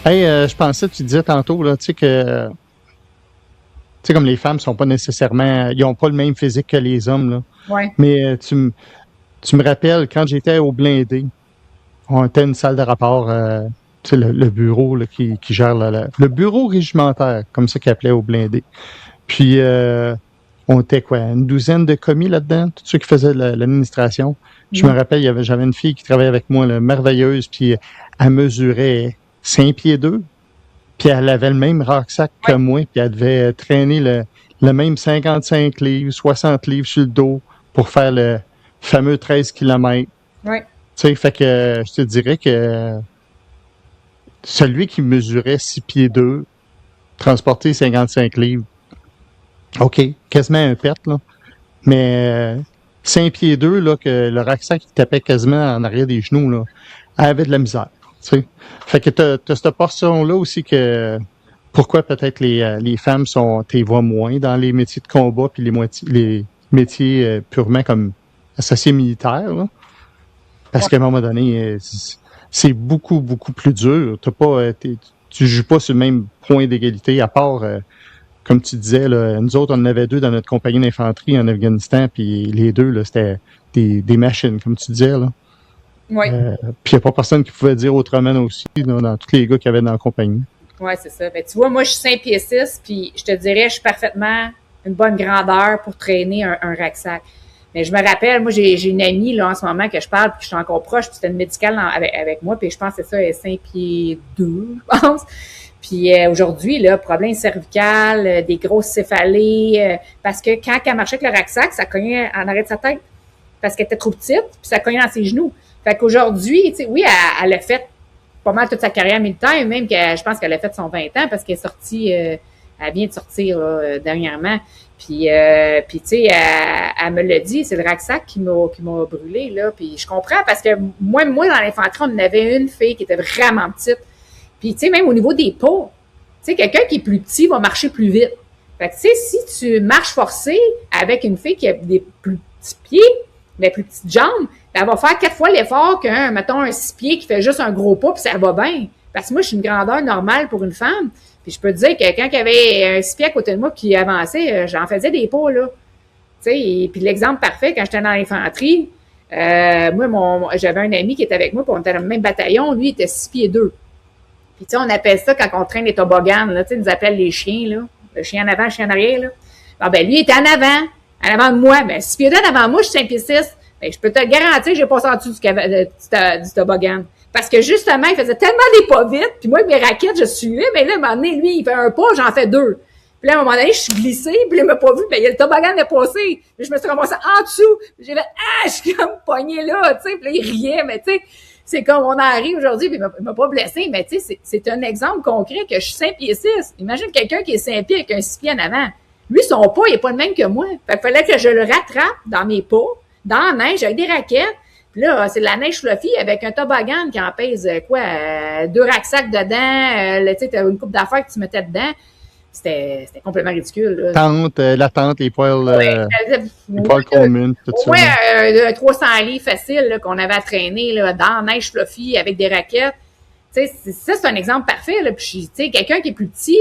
Hey, je pensais, tu disais tantôt, là, tu sais, que, tu sais, comme les femmes sont pas nécessairement, ils ont pas le même physique que les hommes, là. Ouais. Mais tu me rappelles, quand j'étais au blindé, on était une salle de rapport, tu sais, le bureau, là, qui gère le bureau régimentaire, comme ça qu'ils appelaient au blindé. Puis, on était quoi, une douzaine de commis là-dedans, tous ceux qui faisaient l'administration. Je me Mhm. rappelle, j'avais une fille qui travaillait avec moi, là, merveilleuse, puis elle mesurait 5 pieds 2, puis elle avait le même rucksack que Ouais. moi, puis elle devait traîner le même 55 livres, 60 livres sur le dos pour faire le fameux 13 kilomètres. Ouais. Tu sais, fait que je te dirais que celui qui mesurait 6 pieds 2, transporter 55 livres, OK, quasiment un pet, là. Mais 5 pieds 2, là, que le rucksack il tapait quasiment en arrière des genoux, là, elle avait de la misère. Tu sais. Fait que t'as cette portion-là aussi que pourquoi peut-être les femmes t'es vois moins dans les métiers de combat puis les métiers purement comme associés militaires, là. Parce Ouais. qu'à un moment donné, c'est beaucoup, beaucoup plus dur. Tu joues pas sur le même point d'égalité, à part comme tu disais, là, nous autres, on en avait deux dans notre compagnie d'infanterie en Afghanistan, puis les deux, là, c'était des machines, comme tu disais, là. Ouais. Puis il n'y a pas personne qui pouvait dire autrement aussi, là, dans tous les gars qu'il y avait dans la compagnie. Ouais, c'est ça. Ben, tu vois, moi, je suis 5 pieds 6, puis je te dirais, je suis parfaitement une bonne grandeur pour traîner un rucksack. Mais je me rappelle, moi, j'ai une amie, là, en ce moment, que je parle, puis je suis encore proche, puis c'était une médicale avec moi, puis je pense que c'est ça, elle est 5 pieds 2, je pense. Puis aujourd'hui, là, problème cervical, des grosses céphalées, parce que quand elle marchait avec le rucksack, ça cognait en arrêt de sa tête, parce qu'elle était trop petite, puis ça cognait dans ses genoux. Fait qu'aujourd'hui, tu sais, oui, elle a fait pas mal toute sa carrière militaire, même que je pense qu'elle a fait son 20 ans parce qu'elle est sortie, elle vient de sortir là, dernièrement. Puis tu sais, elle me l'a dit, c'est le rucksack qui m'a brûlé là. Puis je comprends parce que moi dans l'infanterie, on en avait une fille qui était vraiment petite. Puis tu sais, même au niveau des pas, tu sais, quelqu'un qui est plus petit va marcher plus vite. Fait que tu sais, si tu marches forcé avec une fille qui a des plus petits pieds, des plus petites jambes, elle va faire 4 fois l'effort qu'un, mettons, un 6 pieds qui fait juste un gros pas, puis ça va bien. Parce que moi, je suis une grandeur normale pour une femme. Puis je peux te dire que quand il y avait un 6 pieds à côté de moi qui avançait, j'en faisais des pas, là. Tu sais, et puis l'exemple parfait, quand j'étais dans l'infanterie, moi, j'avais un ami qui était avec moi, puis on était dans le même bataillon, lui, il était 6 pieds 2. Puis tu sais, on appelle ça, quand on traîne les toboggans, là, tu sais, ils nous appellent les chiens, là. Le chien en avant, le chien en arrière, là. Ah ben, lui, il était en avant de moi. Ben, 6 pieds 2 en avant de moi, je suis 5 pieds 6. Ben, je peux te le garantir, j'ai passé en dessous du toboggan. Parce que justement, il faisait tellement des pas vite, puis moi, mes raquettes, je suivais, mais là, à un moment donné, lui, il fait un pas, j'en fais deux. Puis là, à un moment donné, je suis glissée, puis là, il m'a pas vu, ben, il y a le toboggan est passé. Puis je me suis ramassée en dessous. Puis j'ai fait, je suis comme poignée là, tu sais. Puis là, il riait, mais tu sais, c'est comme on arrive aujourd'hui, puis il m'a pas blessé, mais tu sais, c'est un exemple concret que je suis 5 pieds 6. Imagine quelqu'un qui est 5 pieds avec un 6 pieds en avant. Lui, son pas, il est pas le même que moi. Fait qu'il fallait que je le rattrape dans mes pas, dans la neige, avec des raquettes. Puis là, c'est de la neige fluffy avec un toboggan qui en pèse, quoi, 2 rucksacks dedans, tu sais, t'as une coupe d'affaires que tu mettais dedans. C'était complètement ridicule, là. La tente, Ouais, les poils communes, tout au ça, moins là. 300 livres facile là, qu'on avait à traîner là, dans la neige fluffy avec des raquettes. Tu sais, ça, c'est un exemple parfait. Là. Puis, tu sais, quelqu'un qui est plus petit,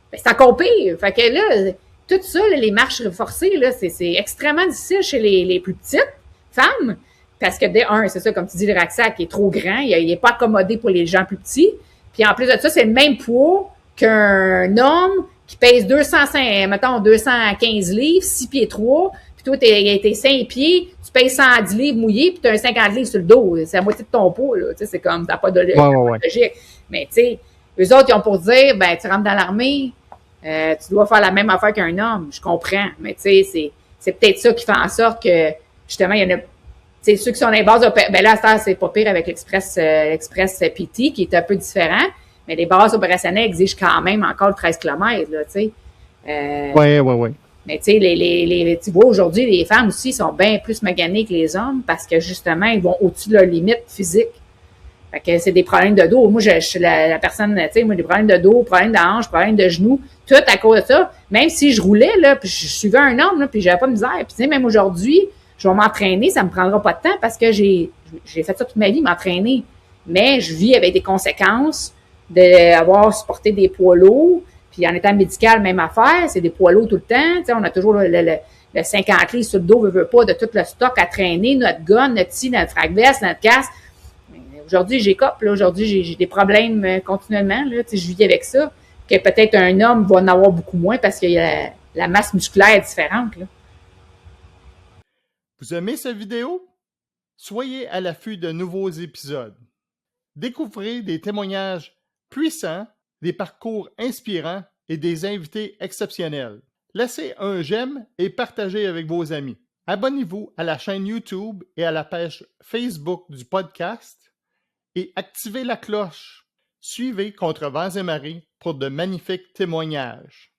ben, c'est encore pire. Fait que là, tout ça, là, les marches forcées, là, c'est extrêmement difficile chez les plus petites femmes. Parce que, c'est ça, comme tu dis, le rucksack est trop grand. Il n'est pas accommodé pour les gens plus petits. Puis, en plus de ça, c'est le même poids qu'un homme qui pèse 215 livres, 6 pieds 3, puis toi, t'es 5 pieds, tu pèses 110 livres mouillés, puis tu as un 50 livres sur le dos. C'est la moitié de ton poids, là. Tu sais, c'est comme, t'as pas de logique. Mais, tu sais, eux autres, ils ont pour dire, ben, tu rentres dans l'armée, tu dois faire la même affaire qu'un homme. Je comprends. Mais, tu sais, c'est peut-être ça qui fait en sorte que, justement, il y en a, tu sais, ceux qui sont dans les bases, ben là, c'est pas pire avec l'Express PT, qui est un peu différent. Mais les bases opérationnelles exigent quand même encore le 13 km, là, tu sais. Ouais. Mais tu sais, tu vois, aujourd'hui, les femmes aussi sont bien plus maganées que les hommes parce que, justement, ils vont au-dessus de leurs limites physiques. Fait que c'est des problèmes de dos. Moi, je suis la personne, tu sais, moi, des problèmes de dos, problèmes de hanche, problèmes de genoux, tout à cause de ça. Même si je roulais, là, puis je suivais un homme, là, puis j'avais pas de misère. Puis, tu sais, même aujourd'hui, je vais m'entraîner, ça me prendra pas de temps parce que j'ai fait ça toute ma vie, m'entraîner. Mais je vis avec des conséquences d'avoir supporté des poids lourds. Puis en étant médical, même affaire, c'est des poids lourds tout le temps. Tu sais, on a toujours le 50 livres sur le dos, veut pas, de tout le stock à traîner, notre gun, notre ci, notre frag-veste, notre casque. Aujourd'hui, j'écope, là. Aujourd'hui, j'ai des problèmes continuellement, là. Tu sais, je vis avec ça. Que peut-être un homme va en avoir beaucoup moins parce que la masse musculaire est différente, là. Vous aimez cette vidéo? Soyez à l'affût de nouveaux épisodes. Découvrez des témoignages puissants, des parcours inspirants et des invités exceptionnels. Laissez un j'aime et partagez avec vos amis. Abonnez-vous à la chaîne YouTube et à la page Facebook du podcast et activez la cloche. Suivez Contre vents et marées pour de magnifiques témoignages.